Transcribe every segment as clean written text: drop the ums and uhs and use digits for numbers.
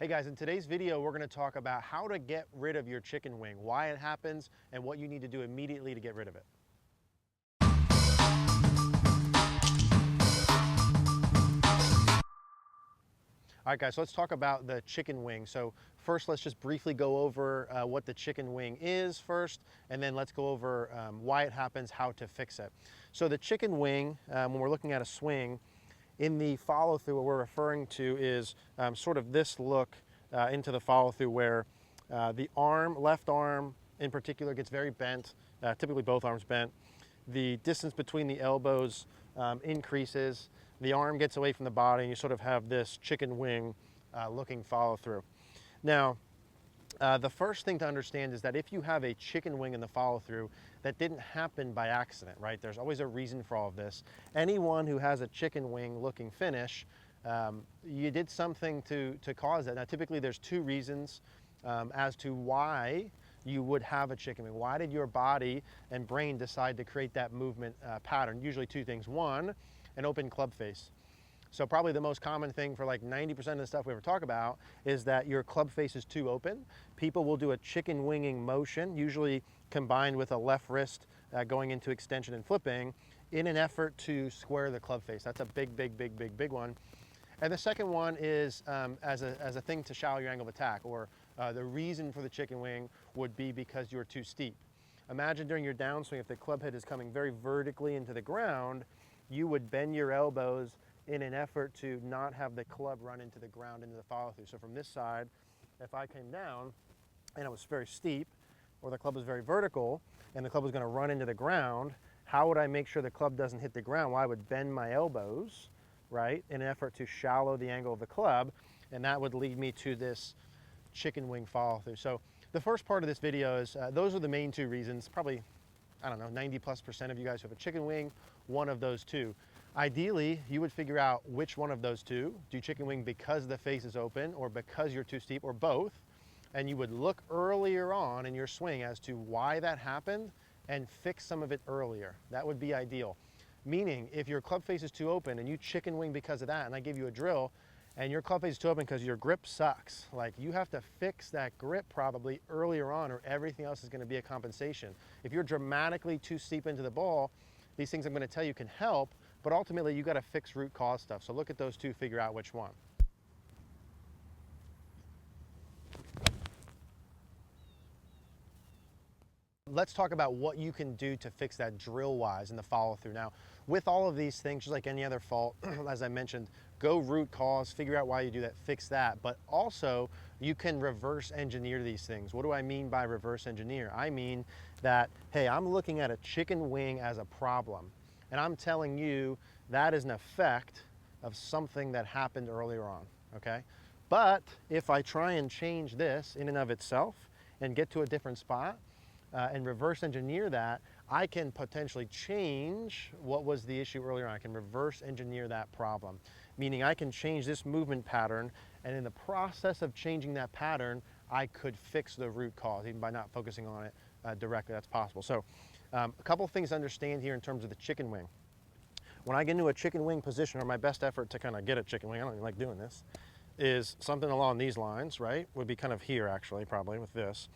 Hey guys, in today's video, we're going to talk about how to get rid of your chicken wing, why it happens, and what you need to do immediately to get rid of it. All right guys, so let's talk about the chicken wing. So first, let's just briefly go over what the chicken wing is first, and then let's go over why it happens, how to fix it. So the chicken wing, when we're looking at a swing, in the follow through, what we're referring to is sort of this look into the follow through where the left arm in particular, gets very bent, typically both arms bent. The distance between the elbows increases, the arm gets away from the body, and you sort of have this chicken wing looking follow through. Now, the first thing to understand is that if you have a chicken wing in the follow through, that didn't happen by accident, right? There's always a reason for all of this. Anyone who has a chicken wing looking finish, you did something to cause that. Now, typically there's two reasons as to why you would have a chicken wing. Why did your body and brain decide to create that movement pattern? Usually two things. One, an open club face. So probably the most common thing for like 90% of the stuff we ever talk about is that your club face is too open. People will do a chicken winging motion, usually combined with a left wrist going into extension and flipping in an effort to square the club face. That's a big one. And the second one is as a thing to shallow your angle of attack, or the reason for the chicken wing would be because you're too steep. Imagine during your downswing, if the club head is coming very vertically into the ground, you would bend your elbows in an effort to not have the club run into the ground, into the follow through. So from this side, if I came down and it was very steep, or the club was very vertical and the club was going to run into the ground, how would I make sure the club doesn't hit the ground? Well, I would bend my elbows, right, in an effort to shallow the angle of the club, and that would lead me to this chicken wing follow through. So the first part of this video is those are the main two reasons. Probably, I don't know, 90+% of you guys who have a chicken wing, one of those two. Ideally, you would figure out which one of those two. Do you chicken wing because the face is open, or because you're too steep, or both? And you would look earlier on in your swing as to why that happened and fix some of it earlier. That would be ideal. Meaning, if your club face is too open and you chicken wing because of that, and I give you a drill, and your club face is too open because your grip sucks, like you have to fix that grip probably earlier on, or everything else is going to be a compensation. If you're dramatically too steep into the ball, these things I'm going to tell you can help, but ultimately you got to fix root cause stuff. So look at those two, figure out which one. Let's talk about what you can do to fix that drill-wise in the follow-through. Now, with all of these things, just like any other fault, as I mentioned, go root cause, figure out why you do that, fix that. But also, you can reverse engineer these things. What do I mean by reverse engineer? I mean that, hey, I'm looking at a chicken wing as a problem, and I'm telling you that is an effect of something that happened earlier on, okay? But if I try and change this in and of itself and get to a different spot, and reverse engineer that, I can potentially change what was the issue earlier on. I can reverse engineer that problem, meaning I can change this movement pattern, and in the process of changing that pattern, I could fix the root cause, even by not focusing on it directly. That's possible. So a couple of things to understand here in terms of the chicken wing. When I get into a chicken wing position, or my best effort to kind of get a chicken wing, I don't even like doing this, is something along these lines, right? Would be kind of here, actually, probably with this.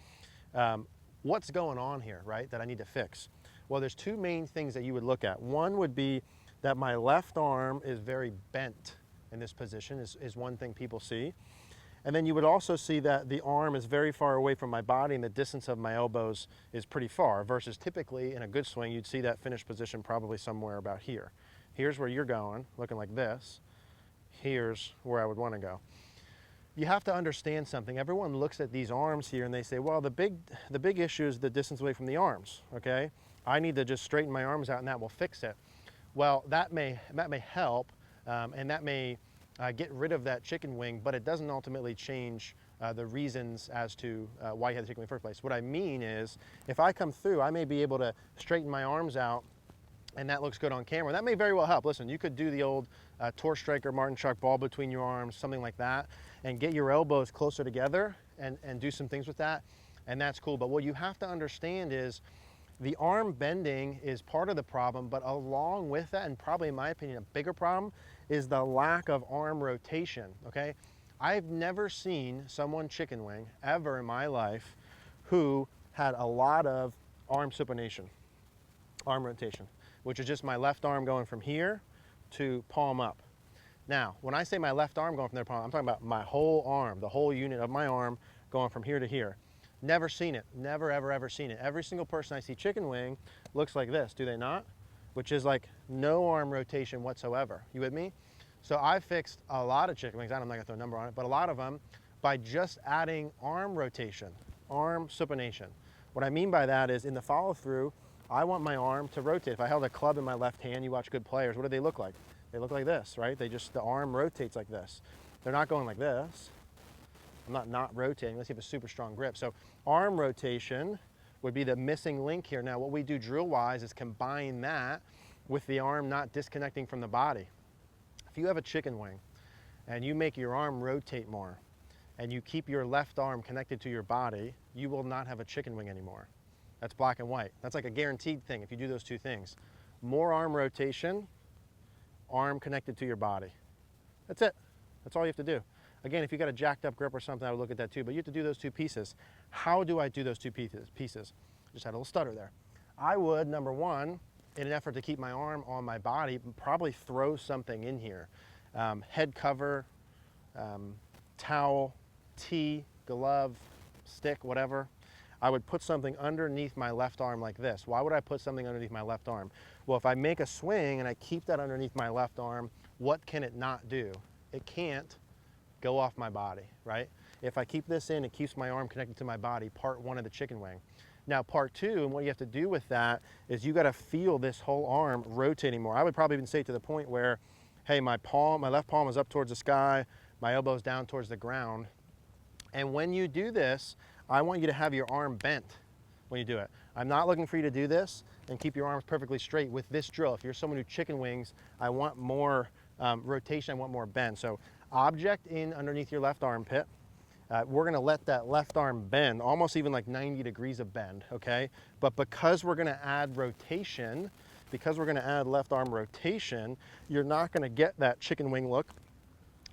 What's going on here, right, that I need to fix? Well, there's two main things that you would look at. One would be that my left arm is very bent in this position, is one thing people see. And then you would also see that the arm is very far away from my body and the distance of my elbows is pretty far, versus typically in a good swing, you'd see that finished position probably somewhere about here. Here's where you're going, looking like this. Here's where I would want to go. You have to understand something. Everyone looks at these arms here and they say, well, the big issue is the distance away from the arms, okay? I need to just straighten my arms out and that will fix it. Well, that may help, and that may get rid of that chicken wing, but it doesn't ultimately change the reasons as to why you had the chicken wing in the first place. What I mean is, if I come through, I may be able to straighten my arms out and that looks good on camera. That may very well help. Listen, you could do the old tour striker, Martin Chuck ball between your arms, something like that, and get your elbows closer together and do some things with that, and that's cool. But what you have to understand is the arm bending is part of the problem, but along with that, and probably in my opinion, a bigger problem, is the lack of arm rotation, okay? I've never seen someone chicken wing ever in my life who had a lot of arm supination, arm rotation, which is just my left arm going from here to palm up. Now, when I say my left arm going from there to palm, I'm talking about my whole arm, the whole unit of my arm going from here to here. Never seen it, never, ever, ever seen it. Every single person I see chicken wing looks like this, do they not? Which is like no arm rotation whatsoever. You with me? So I fixed a lot of chicken wings, I'm not gonna throw a number on it, but a lot of them by just adding arm rotation, arm supination. What I mean by that is in the follow through, I want my arm to rotate. If I held a club in my left hand, you watch good players, what do they look like? They look like this, right? The arm rotates like this. They're not going like this. I'm not rotating unless you have a super strong grip. So arm rotation would be the missing link here. Now what we do drill-wise is combine that with the arm not disconnecting from the body. If you have a chicken wing and you make your arm rotate more and you keep your left arm connected to your body, you will not have a chicken wing anymore. That's black and white. That's like a guaranteed thing if you do those two things. More arm rotation, arm connected to your body. That's it. That's all you have to do. Again, if you got a jacked up grip or something, I would look at that too, but you have to do those two pieces. How do I do those two pieces? Just had a little stutter there. I would, number one, in an effort to keep my arm on my body, probably throw something in here. Head cover, towel, tee, glove, stick, whatever. I would put something underneath my left arm like this. Why would I put something underneath my left arm? Well, if I make a swing and I keep that underneath my left arm, what can it not do? It can't go off my body, right? If I keep this in, it keeps my arm connected to my body, part one of the chicken wing. Now part two, and what you have to do with that is you gotta feel this whole arm rotating more. I would probably even say to the point where, hey, my left palm is up towards the sky, my elbow's down towards the ground. And when you do this, I want you to have your arm bent when you do it. I'm not looking for you to do this and keep your arms perfectly straight with this drill. If you're someone who chicken wings, I want more rotation, I want more bend. So object in underneath your left armpit. We're gonna let that left arm bend, almost even like 90 degrees of bend, okay? But because we're gonna add rotation, because we're gonna add left arm rotation, you're not gonna get that chicken wing look.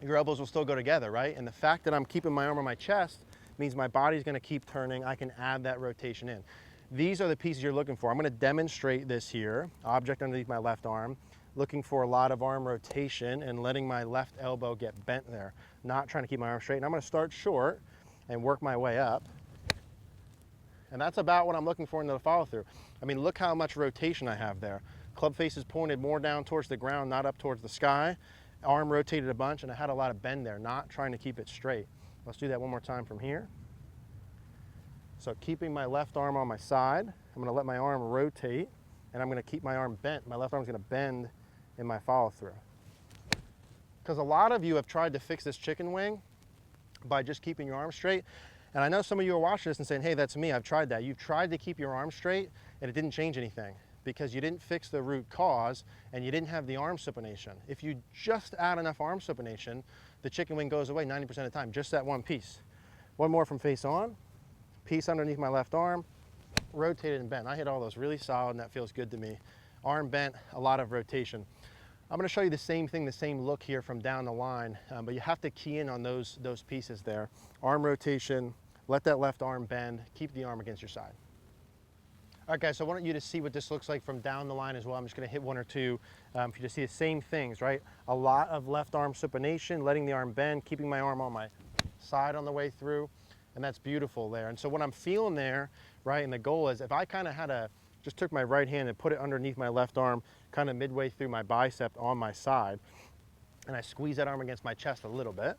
Your elbows will still go together, right? And the fact that I'm keeping my arm on my chest means my body's gonna keep turning. I can add that rotation in. These are the pieces you're looking for. I'm gonna demonstrate this here. Object underneath my left arm, looking for a lot of arm rotation and letting my left elbow get bent there. Not trying to keep my arm straight. And I'm gonna start short and work my way up. And that's about what I'm looking for into the follow through. I mean, look how much rotation I have there. Club face is pointed more down towards the ground, not up towards the sky. Arm rotated a bunch and I had a lot of bend there, not trying to keep it straight. Let's do that one more time from here. So keeping my left arm on my side, I'm gonna let my arm rotate and I'm gonna keep my arm bent. My left arm's gonna bend in my follow through. Because a lot of you have tried to fix this chicken wing by just keeping your arm straight. And I know some of you are watching this and saying, hey, that's me, I've tried that. You've tried to keep your arm straight and it didn't change anything because you didn't fix the root cause and you didn't have the arm supination. If you just add enough arm supination, the chicken wing goes away 90% of the time, just that one piece. One more from face on, piece underneath my left arm, rotated and bent. I hit all those really solid and that feels good to me. Arm bent, a lot of rotation. I'm gonna show you the same thing, the same look here from down the line, but you have to key in on those pieces there. Arm rotation, let that left arm bend, keep the arm against your side. All right guys, so I want you to see what this looks like from down the line as well. I'm just gonna hit one or two for you to see the same things, right? A lot of left arm supination, letting the arm bend, keeping my arm on my side on the way through, and that's beautiful there. And so what I'm feeling there, right, and the goal is if I kind of just took my right hand and put it underneath my left arm, kind of midway through my bicep on my side, and I squeeze that arm against my chest a little bit.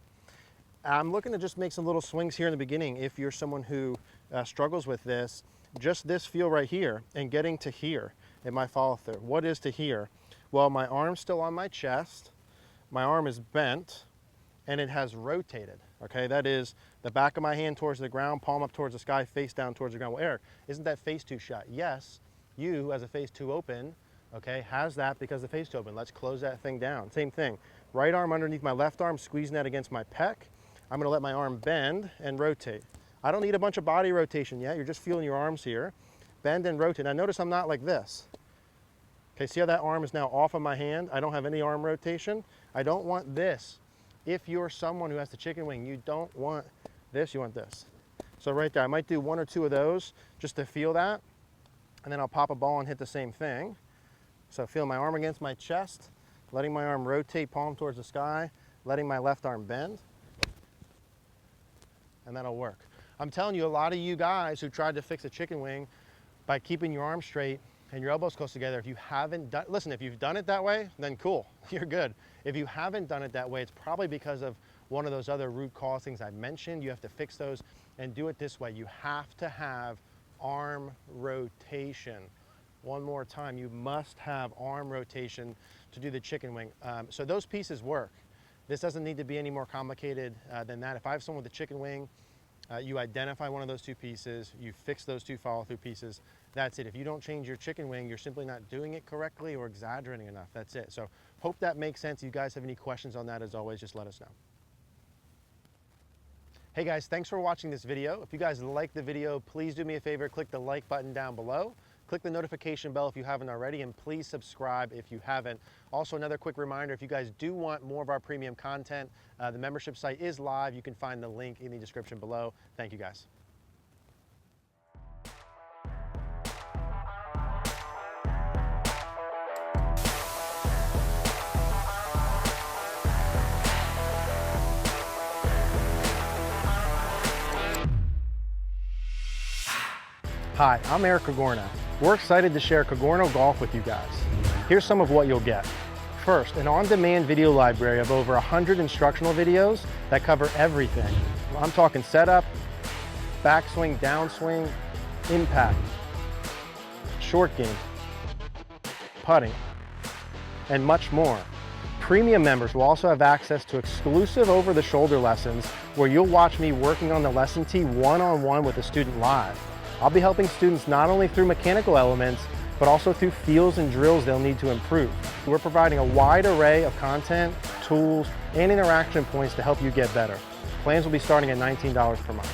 I'm looking to just make some little swings here in the beginning. If you're someone who struggles with this, just this feel right here and getting to here in my follow through. What is to here? Well, my arm's still on my chest, my arm is bent, and it has rotated, okay? That is the back of my hand towards the ground, palm up towards the sky, face down towards the ground. Well, Eric, isn't that face too shut? Yes, you, who has a face too open, okay, has that because the face too open. Let's close that thing down. Same thing. Right arm underneath my left arm, squeezing that against my pec. I'm gonna let my arm bend and rotate. I don't need a bunch of body rotation yet. You're just feeling your arms here. Bend and rotate. Now notice I'm not like this. Okay, see how that arm is now off of my hand? I don't have any arm rotation. I don't want this If you're someone who has the chicken wing, you don't want this, you want this. So right there, I might do 1 or 2 of those just to feel that. And then I'll pop a ball and hit the same thing. So feel my arm against my chest, letting my arm rotate, palm towards the sky, letting my left arm bend. And that'll work. I'm telling you, a lot of you guys who tried to fix a chicken wing by keeping your arms straight and your elbows close together, if you haven't done, listen, if you've done it that way, then cool, you're good. If you haven't done it that way, it's probably because of one of those other root cause things I mentioned. You have to fix those and do it this way. You have to have arm rotation. One more time, you must have arm rotation to do the chicken wing. So those pieces work. This doesn't need to be any more complicated than that. If I have someone with a chicken wing, you identify one of those 2 pieces, you fix those 2 follow-through pieces, that's it. If you don't change your chicken wing, you're simply not doing it correctly or exaggerating enough, that's it. So hope that makes sense. If you guys have any questions on that, as always, just let us know. Hey guys, thanks for watching this video. If you guys like the video, please do me a favor, click the like button down below. Click the notification bell if you haven't already, and please subscribe if you haven't. Also, another quick reminder, if you guys do want more of our premium content, the membership site is live. You can find the link in the description below. Thank you guys. Hi, I'm Cogorno. We're excited to share Cogorno Golf with you guys. Here's some of what you'll get. First, an on-demand video library of over 100 instructional videos that cover everything. I'm talking setup, backswing, downswing, impact, short game, putting, and much more. Premium members will also have access to exclusive over-the-shoulder lessons where you'll watch me working on the lesson tee one-on-one with a student live. I'll be helping students not only through mechanical elements, but also through feels and drills they'll need to improve. We're providing a wide array of content, tools, and interaction points to help you get better. Plans will be starting at $19 per month.